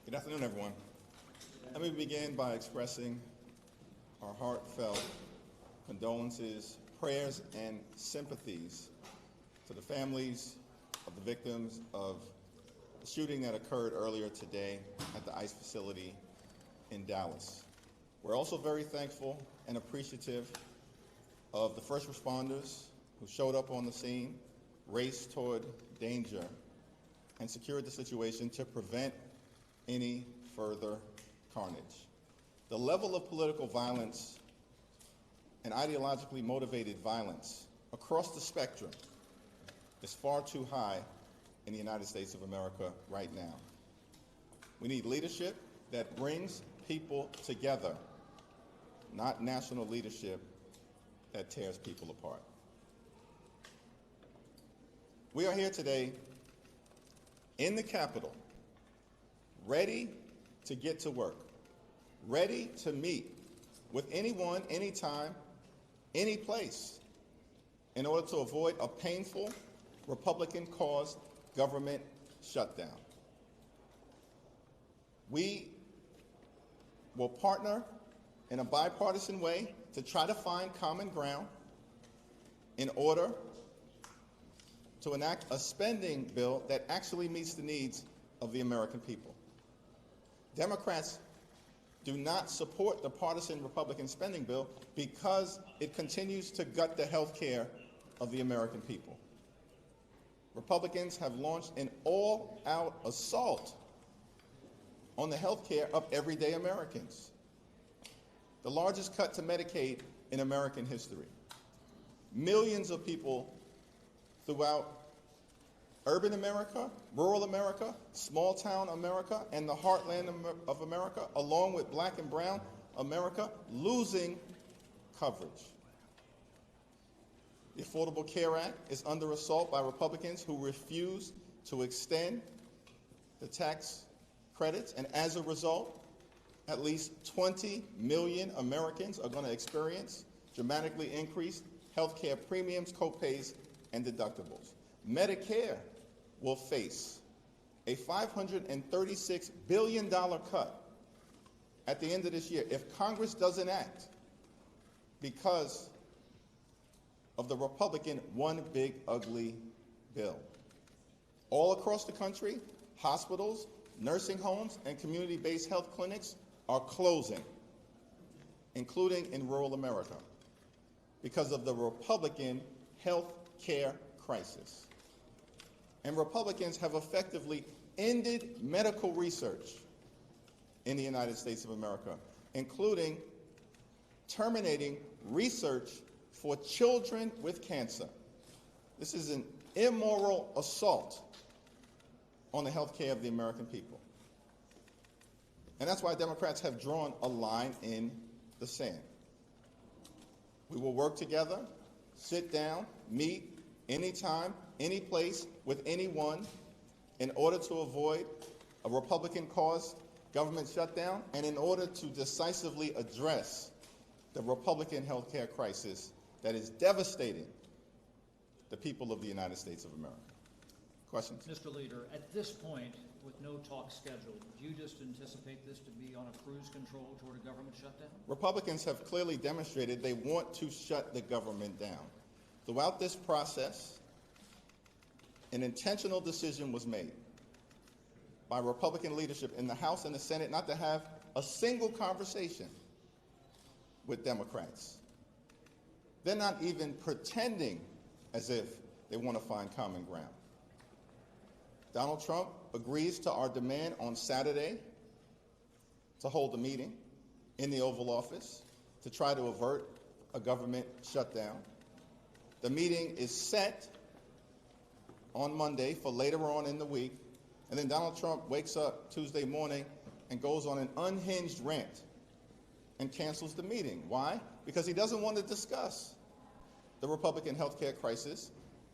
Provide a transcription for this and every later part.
Good afternoon, everyone. Let me begin by expressing our heartfelt condolences, prayers, and sympathies to the families of the victims of the shooting that occurred earlier today at the ICE facility in Dallas. We're also very thankful and appreciative of the first responders who showed up on the scene, raced toward danger, and secured the situation to prevent any further carnage. The level of political violence and ideologically motivated violence across the spectrum is far too high in the United States of America right now. We need leadership that brings people together, not national leadership that tears people apart. We are here today in the Capitol, ready to get to work, ready to meet with anyone, anytime, any place, in order to avoid a painful Republican-caused government shutdown. We will partner in a bipartisan way to try to find common ground in order to enact a spending bill that actually meets the needs of the American people. Democrats do not support the partisan Republican spending bill because it continues to gut the health care of the American people. Republicans have launched an all-out assault on the health care of everyday Americans, the largest cut to Medicaid in American history. Millions of people throughout urban America, rural America, small-town America, and the heartland of America, along with black and brown America, losing coverage. The Affordable Care Act is under assault by Republicans who refuse to extend the tax credits, and as a result, at least 20 million Americans are going to experience dramatically increased health care premiums, co-pays, and deductibles. Medicare will face a $536 billion cut at the end of this year if Congress doesn't act because of the Republican one big ugly bill. All across the country, hospitals, nursing homes, and community-based health clinics are closing, including in rural America, because of the Republican health care crisis. And Republicans have effectively ended medical research in the United States of America, including terminating research for children with cancer. This is an immoral assault on the health care of the American people. And that's why Democrats have drawn a line in the sand. We will work together, sit down, meet anytime, any place, with anyone, in order to avoid a Republican-caused government shutdown and in order to decisively address the Republican health care crisis that is devastating the people of the United States of America. Questions? Mr. Leader, at this point, with no talk scheduled, do you just anticipate this to be on a cruise control toward a government shutdown? Republicans have clearly demonstrated they want to shut the government down. Throughout this process, an intentional decision was made by Republican leadership in the House and the Senate not to have a single conversation with Democrats. They're not even pretending as if they want to find common ground. Donald Trump agrees to our demand on Saturday to hold a meeting in the Oval Office to try to avert a government shutdown. The meeting is set on Monday for later on in the week, and then Donald Trump wakes up Tuesday morning and goes on an unhinged rant and cancels the meeting. Why? Because he doesn't want to discuss the Republican health care crisis,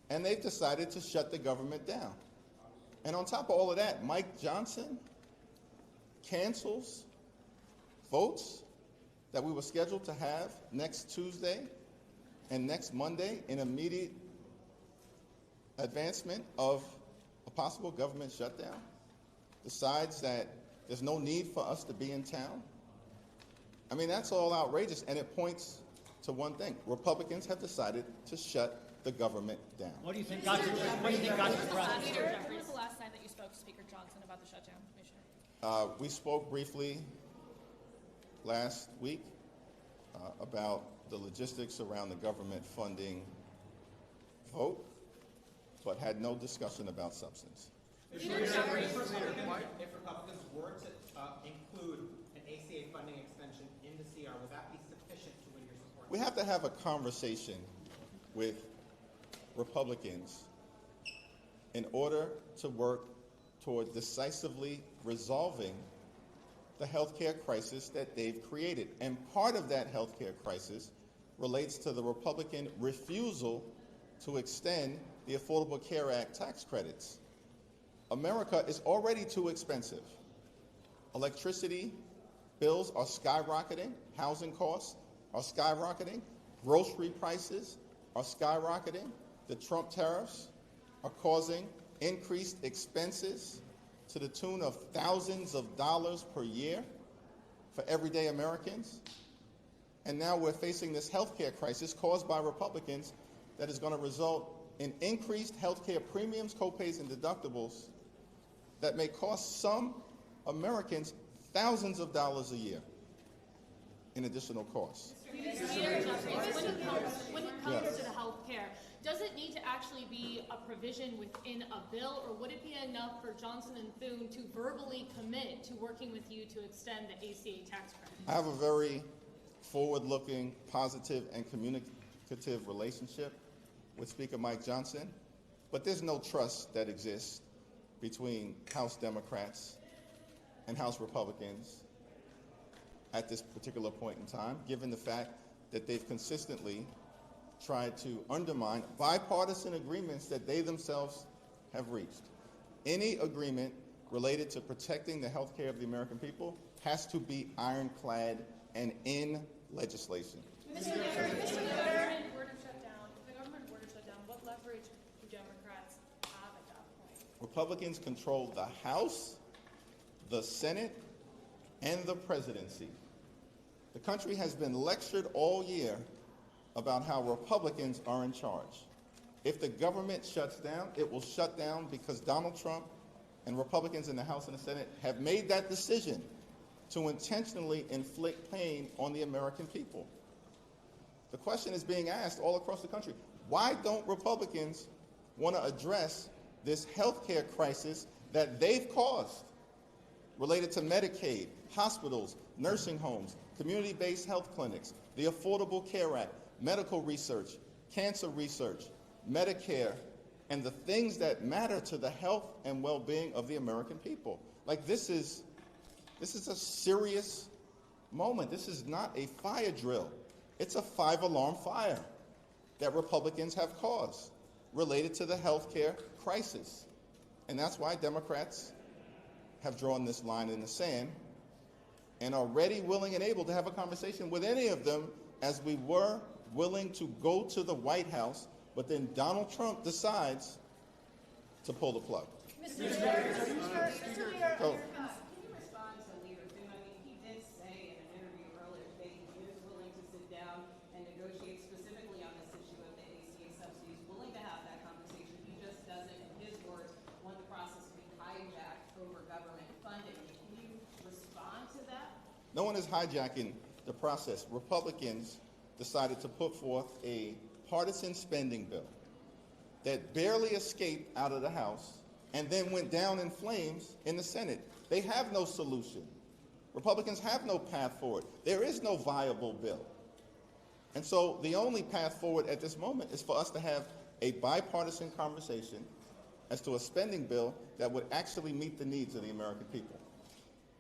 and they've decided to shut the government down. And on top of all of that, Mike Johnson cancels votes that we were scheduled to have next Tuesday and next Monday in immediate advancement of a possible government shutdown, decides that There's no need for us to be in town. I mean, that's all outrageous, and it points to one thing. Republicans have decided to shut the government down. What do you think got you, what do you think got you pressed? When was the last time that you spoke to Speaker Johnson about the shutdown, Commissioner? We spoke briefly last week about the logistics around the government funding vote, but had no discussion about substance. If Republicans were to include an ACA funding extension in the CR, would that be sufficient to win your support? We have to have a conversation with Republicans in order to work toward decisively resolving the healthcare crisis that they've created. And part of that healthcare crisis relates to the Republican refusal to extend the Affordable Care Act tax credits. America is already too expensive. Electricity bills are skyrocketing, housing costs are skyrocketing, grocery prices are skyrocketing. The Trump tariffs are causing increased expenses to the tune of thousands of dollars per year for everyday Americans. And now we're facing this healthcare crisis caused by Republicans that is going to result in increased healthcare premiums, copays, and deductibles that may cost some Americans thousands of dollars a year in additional costs. When it comes to the health care, does it need to actually be a provision within a bill, or would it be enough for Johnson and Thune to verbally commit to working with you to extend the ACA tax credit? I have a very forward-looking, positive, and communicative relationship with Speaker Mike Johnson, but there's no trust that exists between House Democrats and House Republicans at this particular point in time, given the fact that they've consistently tried to undermine bipartisan agreements that they themselves have reached. Any agreement related to protecting the health care of the American people has to be ironclad and in legislation. If the government were to shut down, what leverage do Democrats have at that point? Republicans control the House, the Senate, and the presidency. The country has been lectured all year about how Republicans are in charge. If the government shuts down, it will shut down because Donald Trump and Republicans in the House and the Senate have made that decision to intentionally inflict pain on the American people. The question is being asked all across the country. Why don't Republicans want to address this health care crisis that they've caused related to Medicaid, hospitals, nursing homes, community-based health clinics, the Affordable Care Act, medical research, cancer research, Medicare, and the things that matter to the health and well-being of the American people? Like, this is a serious moment. This is not a fire drill. It's a 5-alarm fire that Republicans have caused related to the health care crisis. And that's why Democrats have drawn this line in the sand and are ready, willing, and able to have a conversation with any of them, as we were willing to go to the White House, but then Donald Trump decides to pull the plug. Mr. Mayor, can you respond to Leader Thune? I mean, he did say in an interview earlier today he is willing to sit down and negotiate specifically on this issue of the ACA subsidies, willing to have that conversation. He just doesn't, in his words, want the process to be hijacked over government funding. Can you respond to that? No one is hijacking the process. Republicans decided to put forth a partisan spending bill that barely escaped out of the House and then went down in flames in the Senate. They have no solution. Republicans have no path forward. There is no viable bill. And so the only path forward at this moment is for us to have a bipartisan conversation as to a spending bill that would actually meet the needs of the American people.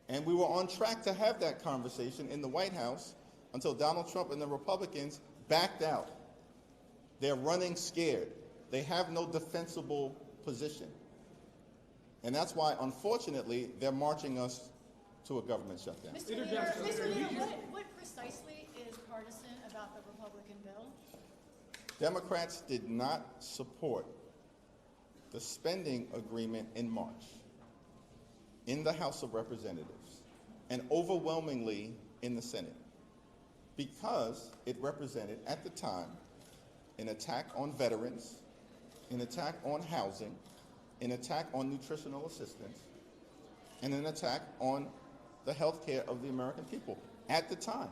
And we were on track to have that conversation in the White House until Donald Trump and the Republicans backed out. They're running scared. They have no defensible position. And that's why, unfortunately, they're marching us to a government shutdown. Mr. Leader, what precisely is partisan about the Republican bill? Democrats did not support the spending agreement in March. in the House of Representatives and overwhelmingly in the Senate because it represented, at the time, an attack on veterans, an attack on housing, an attack on nutritional assistance, and an attack on the health care of the American people at the time.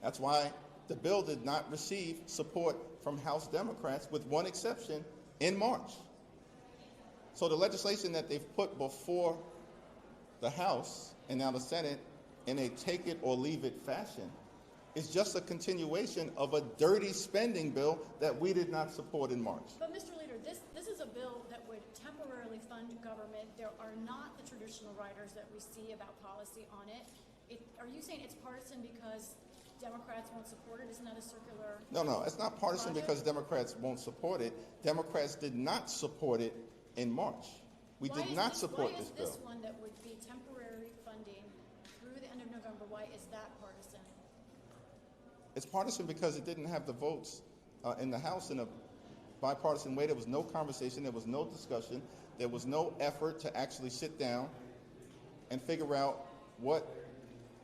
That's why the bill did not receive support from House Democrats, with one exception, in March. So the legislation that they've put before the House and now the Senate in a take it or leave it fashion is just a continuation of a dirty spending bill that we did not support in March. But Mr. Leader, this is a bill that would temporarily fund government. There are not the traditional riders that we see about policy on it. Are you saying it's partisan because Democrats won't support it? Isn't that a circular? No, it's not partisan logic? because Democrats won't support it. Democrats did not support it in March. We did not support this bill. Why is this one that would be temporary funding through the end of November, why is that partisan? It's partisan because it didn't have the votes in the House in a bipartisan way. There was no conversation. There was no discussion. There was no effort to actually sit down and figure out what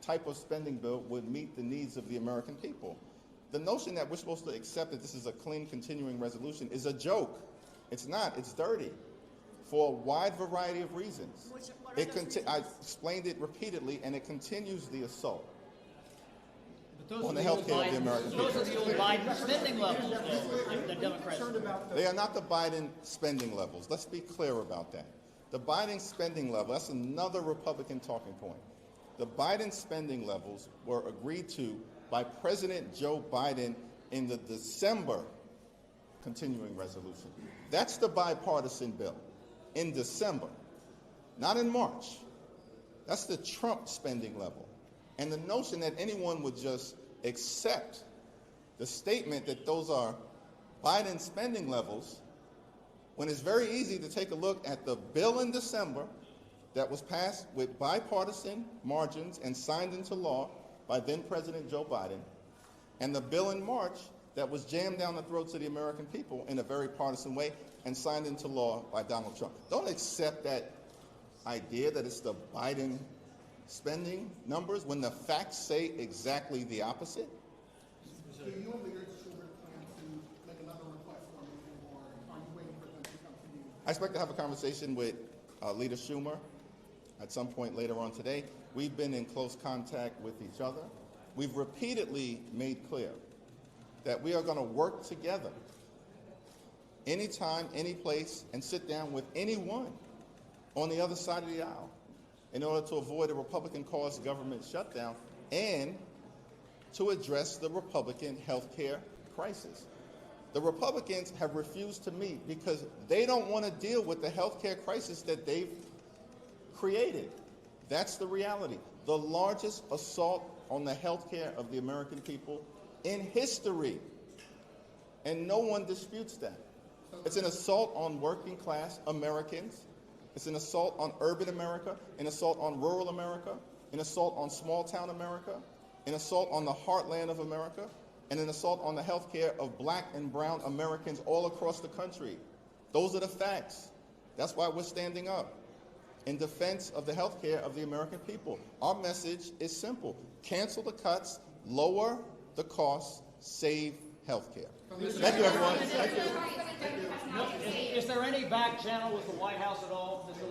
type of spending bill would meet the needs of the American people. The notion that we're supposed to accept that this is a clean continuing resolution is a joke. It's not. It's dirty for a wide variety of reasons. What are those reasons? I explained it repeatedly, and it continues the assault But those on are the the old health care of the Biden, American those people. are the old Biden spending levels that the Democrats. They are not the Biden spending levels. Let's be clear about that. The Biden spending level, that's another Republican talking point. The Biden spending levels were agreed to by President Joe Biden in the December continuing resolution. That's the bipartisan bill in December, not in March. That's the Trump spending level. And the notion that anyone would just accept the statement that those are Biden spending levels, when it's very easy to take a look at the bill in December that was passed with bipartisan margins and signed into law by then President Joe Biden, and the bill in March that was jammed down the throats of the American people in a very partisan way and signed into law by Donald Trump. Don't accept that idea that it's the Biden spending numbers when the facts say exactly the opposite. Do you and Leader Schumer plan to make another request for a meeting, or are you waiting for them to come to you? I expect to have a conversation with Leader Schumer at some point later on today. We've been in close contact with each other. We've repeatedly made clear that we are going to work together anytime, any place, and sit down with anyone on the other side of the aisle in order to avoid a Republican-caused government shutdown and to address the Republican health care crisis. The Republicans have refused to meet because they don't want to deal with the health care crisis that they've created. That's the reality. The largest assault on the health care of the American people in history. And no one disputes that. It's an assault on working class Americans. It's an assault on urban America, an assault on rural America, an assault on small town America, an assault on the heartland of America, and an assault on the health care of black and brown Americans all across the country. Those are the facts. That's why we're standing up in defense of the health care of the American people. Our message is simple. Cancel the cuts, lower the costs, save health care. Thank you, everyone. Thank you. Is there any back channel with the White House at all, Mr.